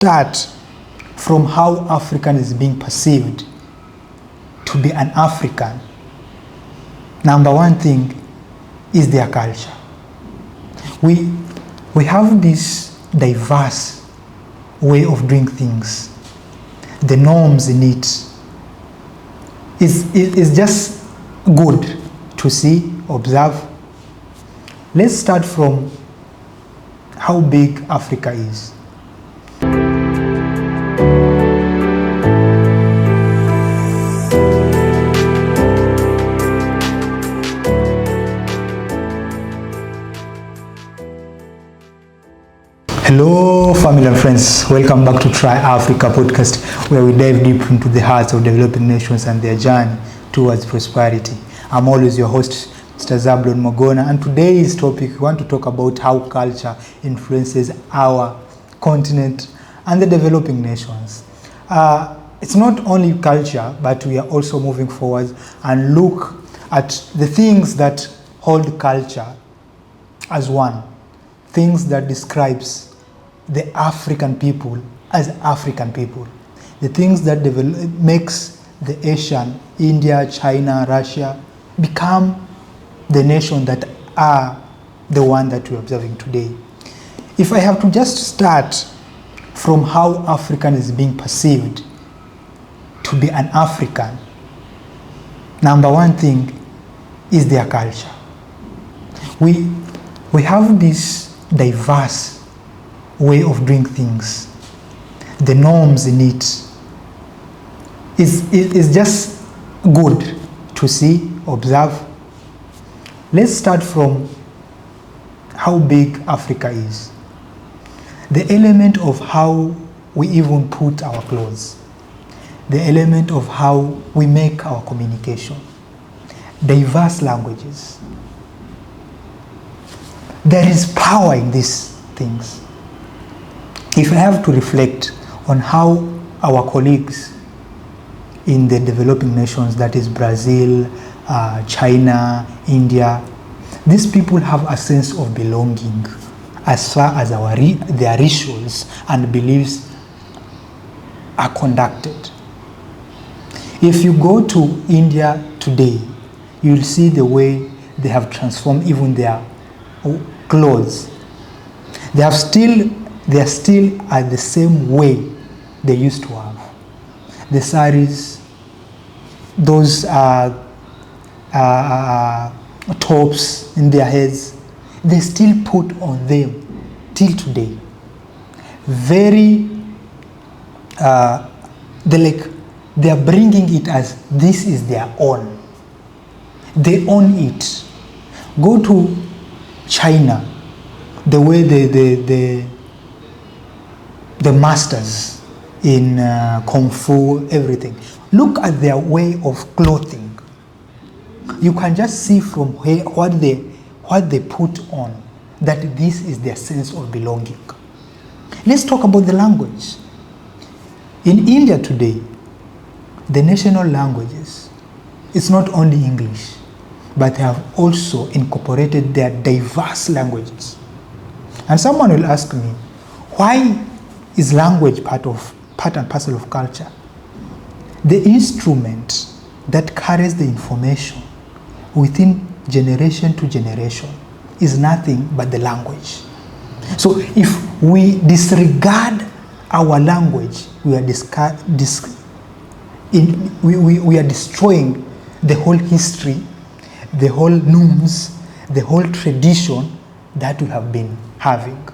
start from how African is being perceived to be an African, number one thing is their culture. We have this diverse way of doing things. The norms in it is just good to see, observe. Let's start from how big Africa is. Hello family and friends, welcome back to Try Africa podcast, where we dive deep into the hearts of developing nations and their journey towards prosperity. I'm always your host, Mr. Zablon Mogona, and today's topic, we want to talk about how culture influences our continent and the developing nations. It's not only culture, but we are also moving forward and look at the things that hold culture as one, things that describes the African people as African people, the things that makes the Asian, India, China, Russia become the nation that are the one that we're observing today. If I have to just start from how African is being perceived to be an African, number one thing is their culture. We have this diverse way of doing things. The norms in it is just good to see, observe. Let's start from how big Africa is. The element of how we even put our clothes, the element of how we make our communication, diverse languages. There is power in these things. If I have to reflect on how our colleagues in the developing nations, that is Brazil, China, India, these people have a sense of belonging as far as their rituals and beliefs are conducted. If you go to India today, you'll see the way they have transformed even their clothes. They are still at the same way they used to have. The saris, those tops in their heads, they still put on them till today. They are bringing it as this is their own. They own it. Go to China, the way the masters in Kung Fu, everything. Look at their way of clothing. You can just see from what they put on that this is their sense of belonging. Let's talk about the language. In India today, the national languages, it's not only English, but they have also incorporated their diverse languages. And someone will ask me, why is language part and parcel of culture? The instrument that carries the information within generation to generation is nothing but the language. So if we disregard our language, we are destroying the whole history, the whole norms, the whole tradition that we have been having.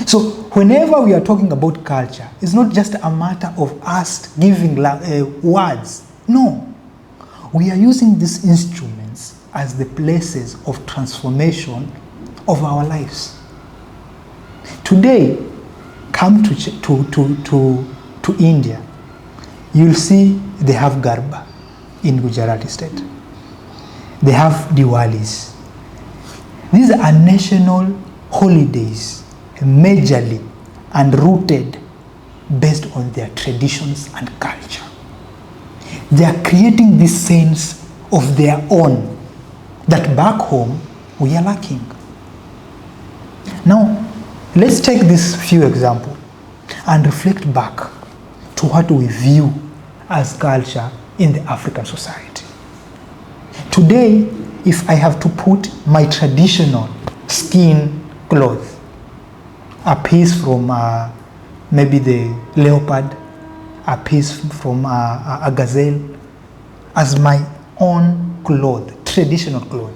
So whenever we are talking about culture, it's not just a matter of us giving words. No. We are using these instruments as the places of transformation of our lives. Today, come to India, you'll see they have Garba in Gujarat state. They have Diwalis. These are national holidays, majorly and rooted based on their traditions and culture. They are creating this sense of their own that back home we are lacking. Now, let's take this few examples. and reflect back to what we view as culture in the African society. Today, if I have to put my traditional skin cloth, a piece from maybe the leopard, a piece from a gazelle, as my own cloth, traditional cloth,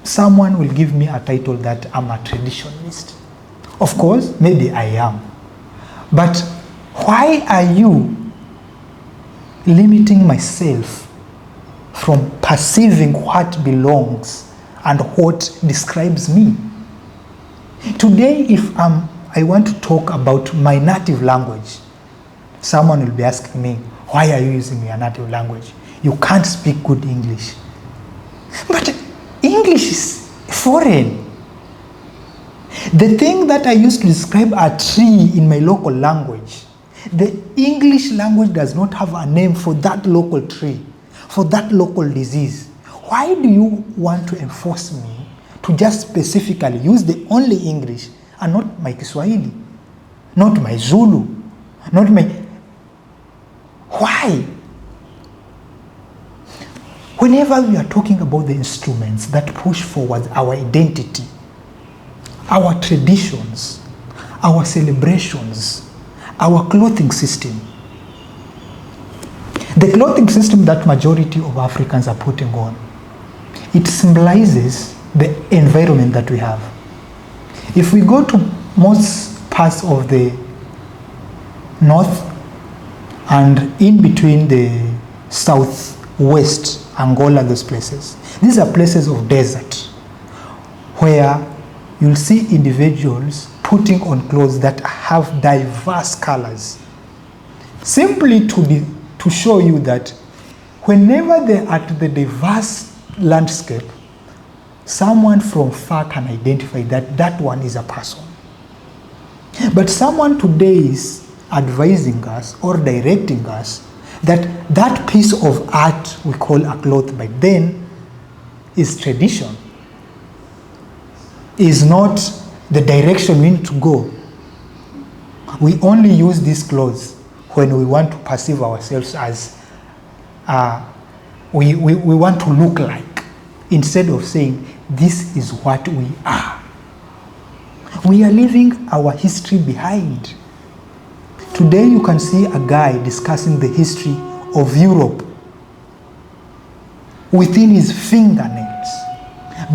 someone will give me a title that I'm a traditionalist. Of course, maybe I am. But why are you limiting myself from perceiving what belongs and what describes me? Today, if I want to talk about my native language, someone will be asking me, why are you using your native language? You can't speak good English. But English is foreign. The thing that I used to describe a tree in my local language, the English language does not have a name for that local tree, for that local disease. Why do you want to enforce me to just specifically use the only English and not my Kiswahili, not my Zulu, not my... Why? Whenever we are talking about the instruments that push forward our identity, our traditions, our celebrations, our clothing system, the clothing system that majority of Africans are putting on, it symbolizes the environment that we have. If we go to most parts of the north and in between the southwest, Angola, those places, these are places of desert where you'll see individuals putting on clothes that have diverse colors, simply to show you that whenever they're at the diverse landscape, someone from far can identify that that one is a person. But someone today is advising us or directing us that that piece of art we call a cloth by then is tradition, is not the direction we need to go. We only use these clothes when we want to perceive ourselves as we want to look like, instead of saying this is what we are. We are leaving our history behind. Today you can see a guy discussing the history of Europe within his fingernails,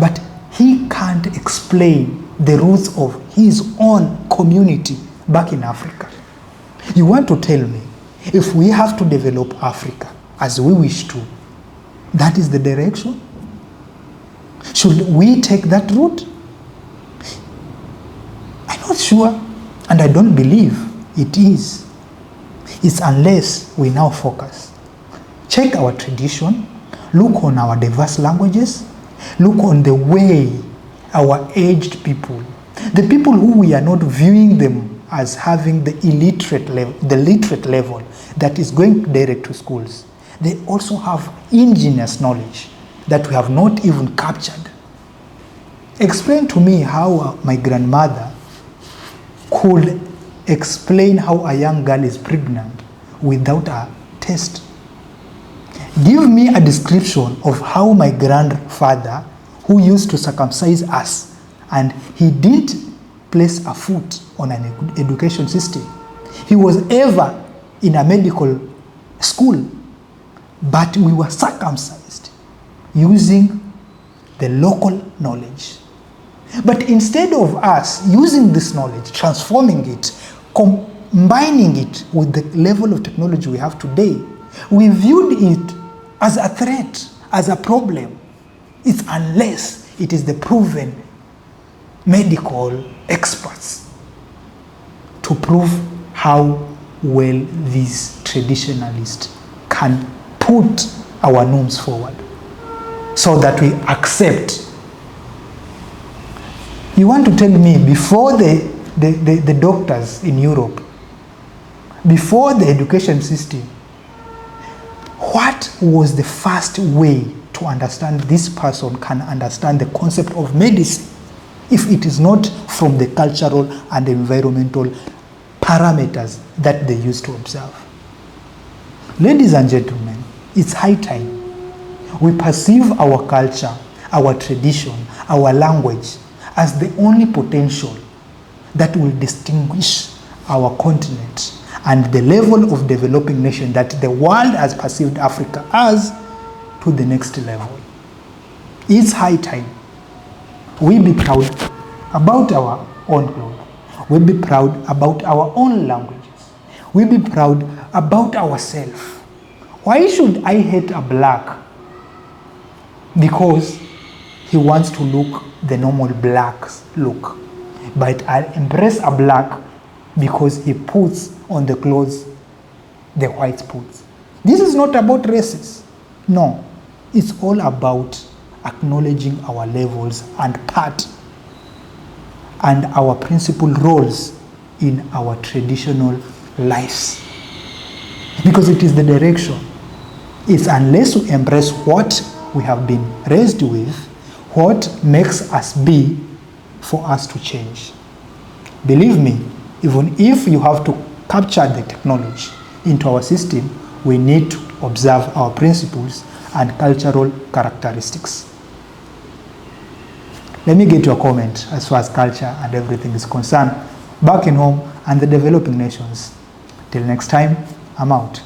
but he can't explain the roots of his own community back in Africa. You want to tell me, if we have to develop Africa as we wish to, that is the direction? Should we take that route? I'm not sure, and I don't believe it is. It's unless we now focus. Check our tradition, look on our diverse languages, look on the way our aged people, the people who we are not viewing them as having the illiterate level, the literate level that is going direct to schools, they also have ingenious knowledge that we have not even captured. Explain to me how my grandmother could explain how a young girl is pregnant without a test. Give me a description of how my grandfather, who used to circumcise us, and he didn't place a foot on an education system. He was ever in a medical school, but we were circumcised using the local knowledge. But instead of us using this knowledge, transforming it, combining it with the level of technology we have today, we viewed it as a threat, as a problem. It's unless it is the proven medical experts to prove how well these traditionalists can put our norms forward so that we accept. You want to tell me before the doctors in Europe, before the education system, what was the first way to understand this person can understand the concept of medicine if it is not from the cultural and environmental parameters that they used to observe. Ladies and gentlemen, it's high time we perceive our culture, our tradition, our language as the only potential that will distinguish our continent and the level of developing nation that the world has perceived Africa as to the next level. It's high time we be proud about our own clothes. We be proud about our own languages. We be proud about ourselves. Why should I hate a black because he wants to look the normal black look? But I embrace a black because he puts on the clothes the white puts. This is not about races. No, it's all about acknowledging our levels and part and our principal roles in our traditional lives. Because it is the direction. It's unless we embrace what we have been raised with, what makes us be, for us to change. Believe me, even if you have to capture the technology into our system, we need to observe our principles and cultural characteristics. Let me get your comment as far as culture and everything is concerned back in home and the developing nations. Till next time, I'm out.